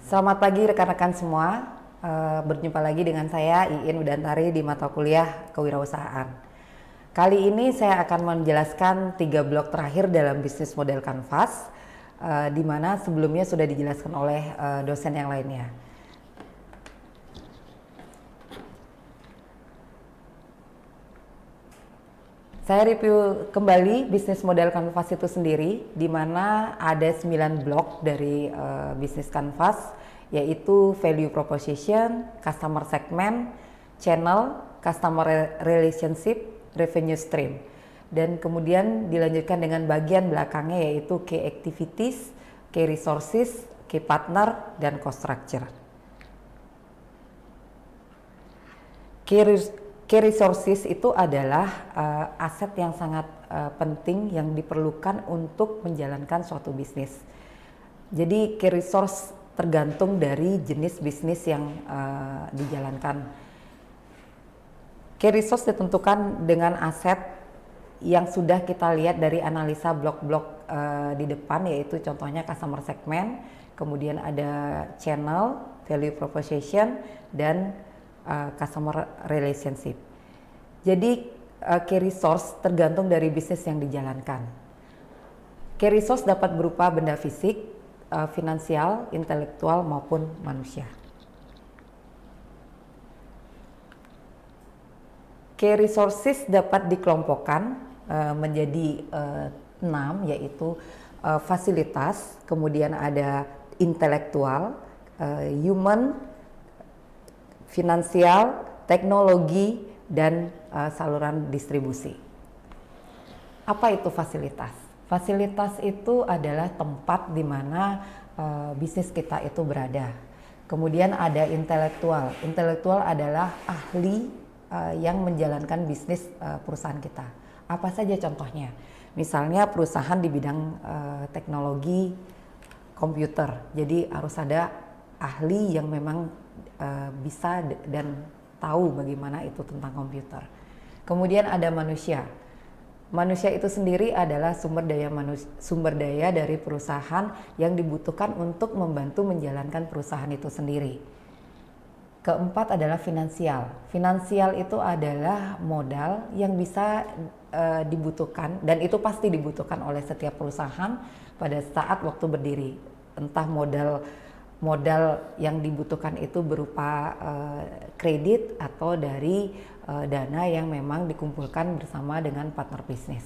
Selamat pagi rekan-rekan semua. Berjumpa lagi dengan saya Iin Widantari di mata kuliah Kewirausahaan. Kali ini saya akan menjelaskan 3 blok terakhir dalam bisnis model Canvas, di mana sebelumnya sudah dijelaskan oleh dosen yang lainnya. Saya review kembali bisnis model Canvas itu sendiri, di mana ada 9 blok dari bisnis Canvas, yaitu value proposition, customer segment, channel, customer relationship, revenue stream. Dan kemudian dilanjutkan dengan bagian belakangnya yaitu key activities, key resources, key partner, dan cost structure. Key resources itu adalah aset yang sangat penting yang diperlukan untuk menjalankan suatu bisnis. Jadi key resource tergantung dari jenis bisnis yang dijalankan. Key resource ditentukan dengan aset yang sudah kita lihat dari analisa blok-blok di depan, yaitu contohnya customer segment, kemudian ada channel, value proposition, dan customer relationship. Jadi key resource tergantung dari bisnis yang dijalankan. Key resource dapat berupa benda fisik, finansial, intelektual maupun manusia. Key resources dapat dikelompokkan menjadi 6, yaitu fasilitas, kemudian ada intelektual, human, finansial, teknologi, dan saluran distribusi. Apa itu fasilitas? Fasilitas itu adalah tempat di mana bisnis kita itu berada. Kemudian ada intelektual. Intelektual adalah ahli yang menjalankan bisnis perusahaan kita. Apa saja contohnya? Misalnya perusahaan di bidang teknologi komputer. Jadi harus ada ahli yang memang bisa dan tahu bagaimana itu tentang komputer. Kemudian ada manusia. Manusia itu sendiri adalah sumber daya dari perusahaan yang dibutuhkan untuk membantu menjalankan perusahaan itu sendiri. Keempat adalah finansial. Finansial itu adalah modal yang bisa dibutuhkan, dan itu pasti dibutuhkan oleh setiap perusahaan pada saat waktu berdiri. Entah modal yang dibutuhkan itu berupa kredit atau dari dana yang memang dikumpulkan bersama dengan partner bisnis.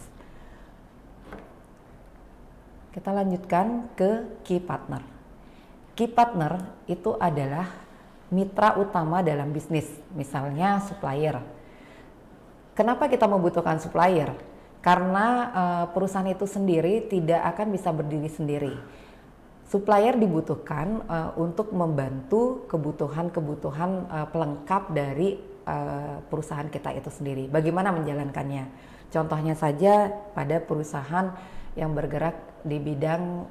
Kita lanjutkan ke key partner. Key partner itu adalah mitra utama dalam bisnis, misalnya supplier. Kenapa kita membutuhkan supplier? Karena perusahaan itu sendiri tidak akan bisa berdiri sendiri. Supplier dibutuhkan untuk membantu kebutuhan-kebutuhan pelengkap dari perusahaan kita itu sendiri. Bagaimana menjalankannya? Contohnya saja pada perusahaan yang bergerak di bidang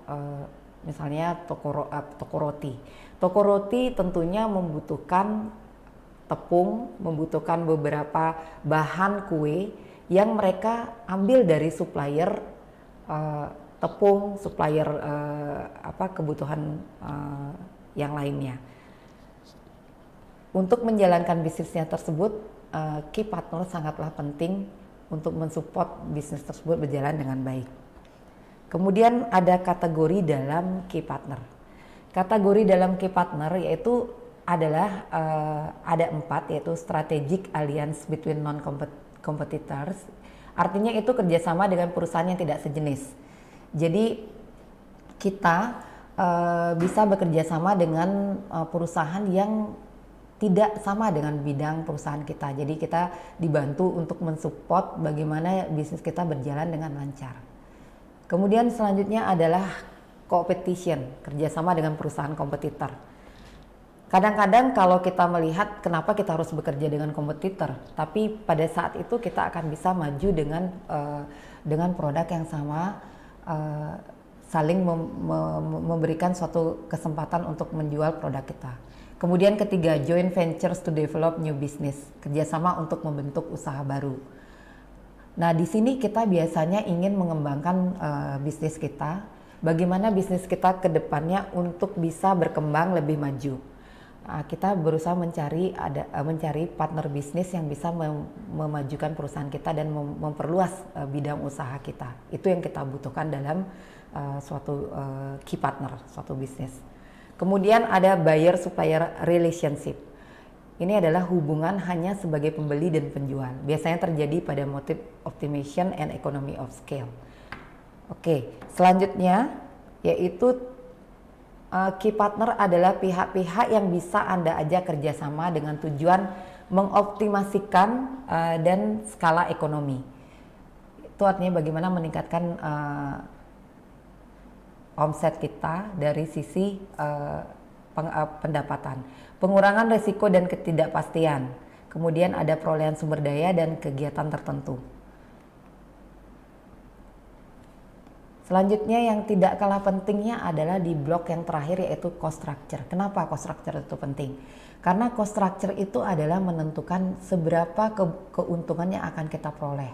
misalnya toko roti. Toko roti tentunya membutuhkan tepung, membutuhkan beberapa bahan kue yang mereka ambil dari supplier tepung, supplier kebutuhan yang lainnya. Untuk menjalankan bisnisnya tersebut, key partner sangatlah penting untuk mensupport bisnis tersebut berjalan dengan baik. Kemudian ada kategori dalam key partner. Kategori dalam key partner yaitu adalah ada 4, yaitu strategic alliance between non-competitors. Artinya itu kerjasama dengan perusahaan yang tidak sejenis. Jadi kita bisa bekerja sama dengan perusahaan yang tidak sama dengan bidang perusahaan kita. Jadi kita dibantu untuk mensupport bagaimana bisnis kita berjalan dengan lancar. Kemudian selanjutnya adalah competition, kerjasama dengan perusahaan kompetitor. Kadang-kadang kalau kita melihat kenapa kita harus bekerja dengan kompetitor, tapi pada saat itu kita akan bisa maju dengan produk yang sama, saling memberikan suatu kesempatan untuk menjual produk kita. Kemudian ketiga, joint ventures to develop new business, kerjasama untuk membentuk usaha baru. Nah, di sini kita biasanya ingin mengembangkan bisnis kita bagaimana bisnis kita ke depannya untuk bisa berkembang lebih maju. Kita berusaha mencari partner bisnis yang bisa memajukan perusahaan kita dan memperluas bidang usaha kita. Itu yang kita butuhkan dalam suatu key partner, suatu bisnis. Kemudian ada buyer supplier relationship. Ini adalah hubungan hanya sebagai pembeli dan penjual. Biasanya terjadi pada motif optimization and economy of scale. Oke, selanjutnya yaitu key partner adalah pihak-pihak yang bisa Anda ajak kerjasama dengan tujuan mengoptimasikan dan skala ekonomi. Itu artinya bagaimana meningkatkan omset kita dari sisi pendapatan. Pengurangan risiko dan ketidakpastian. Kemudian ada perolehan sumber daya dan kegiatan tertentu. Selanjutnya yang tidak kalah pentingnya adalah di blok yang terakhir yaitu cost structure. Kenapa cost structure itu penting? Karena cost structure itu adalah menentukan seberapa keuntungan yang akan kita peroleh.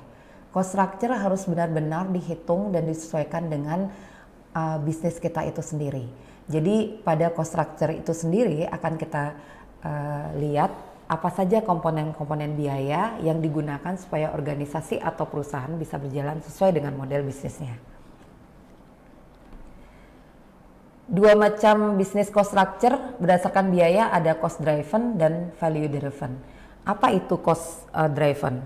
Cost structure harus benar-benar dihitung dan disesuaikan dengan bisnis kita itu sendiri. Jadi pada cost structure itu sendiri akan kita lihat apa saja komponen-komponen biaya yang digunakan supaya organisasi atau perusahaan bisa berjalan sesuai dengan model bisnisnya. Dua macam bisnis cost structure berdasarkan biaya, ada cost driven dan value driven. Apa itu cost driven?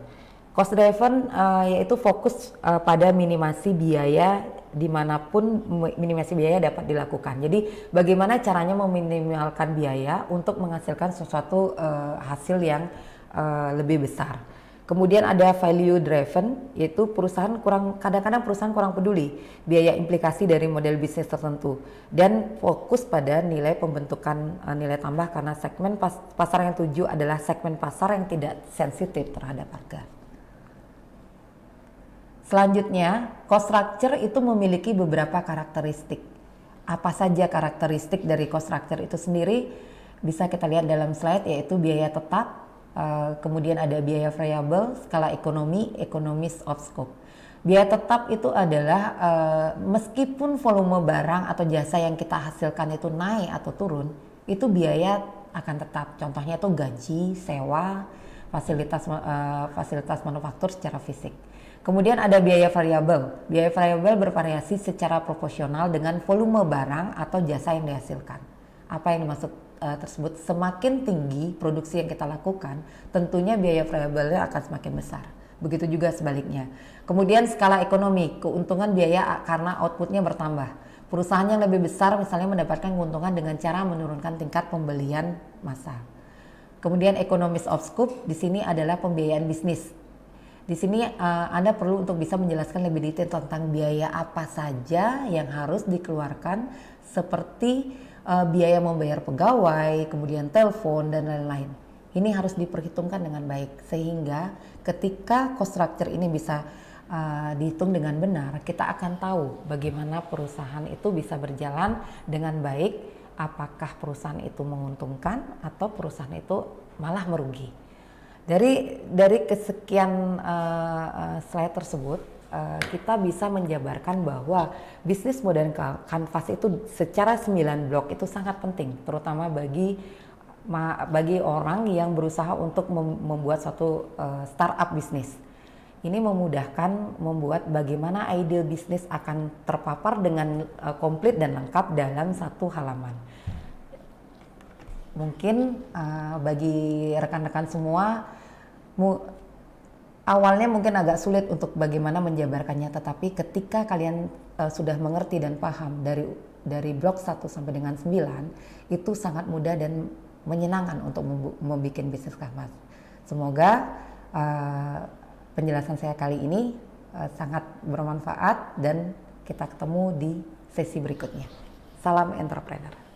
Cost driven yaitu fokus pada minimasi biaya dimanapun minimasi biaya dapat dilakukan. Jadi bagaimana caranya meminimalkan biaya untuk menghasilkan sesuatu hasil yang lebih besar. Kemudian ada value driven, yaitu kadang-kadang perusahaan kurang peduli biaya implikasi dari model bisnis tertentu dan fokus pada nilai pembentukan nilai tambah karena segmen pasar yang tuju adalah segmen pasar yang tidak sensitif terhadap harga. Selanjutnya, cost structure itu memiliki beberapa karakteristik. Apa saja karakteristik dari cost structure itu sendiri? Bisa kita lihat dalam slide, yaitu biaya tetap, kemudian ada biaya variabel, skala ekonomi, economies of scope. Biaya tetap itu adalah meskipun volume barang atau jasa yang kita hasilkan itu naik atau turun, itu biaya akan tetap. Contohnya itu gaji, sewa, fasilitas manufaktur secara fisik. Kemudian ada biaya variabel. Biaya variabel bervariasi secara proporsional dengan volume barang atau jasa yang dihasilkan. Apa yang dimaksud tersebut? Semakin tinggi produksi yang kita lakukan, tentunya biaya variabelnya akan semakin besar. Begitu juga sebaliknya. Kemudian skala ekonomi, keuntungan biaya karena outputnya bertambah. Perusahaan yang lebih besar misalnya mendapatkan keuntungan dengan cara menurunkan tingkat pembelian massal. Kemudian economies of scope, di sini adalah pembiayaan bisnis. Di sini Anda perlu untuk bisa menjelaskan lebih detail tentang biaya apa saja yang harus dikeluarkan seperti biaya membayar pegawai, kemudian telepon dan lain-lain. Ini harus diperhitungkan dengan baik sehingga ketika cost structure ini bisa dihitung dengan benar, kita akan tahu bagaimana perusahaan itu bisa berjalan dengan baik, apakah perusahaan itu menguntungkan atau perusahaan itu malah merugi. Dari kesekian slide tersebut, kita bisa menjabarkan bahwa bisnis modern kanvas itu secara 9 blok itu sangat penting, terutama bagi orang yang berusaha untuk membuat suatu startup bisnis. Ini memudahkan membuat bagaimana ide bisnis akan terpapar dengan komplit dan lengkap dalam satu halaman. Mungkin bagi rekan-rekan semua awalnya mungkin agak sulit untuk bagaimana menjabarkannya, tetapi ketika kalian sudah mengerti dan paham dari blok 1 sampai dengan 9, itu sangat mudah dan menyenangkan untuk membuat bisnis kanvas. Semoga penjelasan saya kali ini sangat bermanfaat dan kita ketemu di sesi berikutnya. Salam entrepreneur.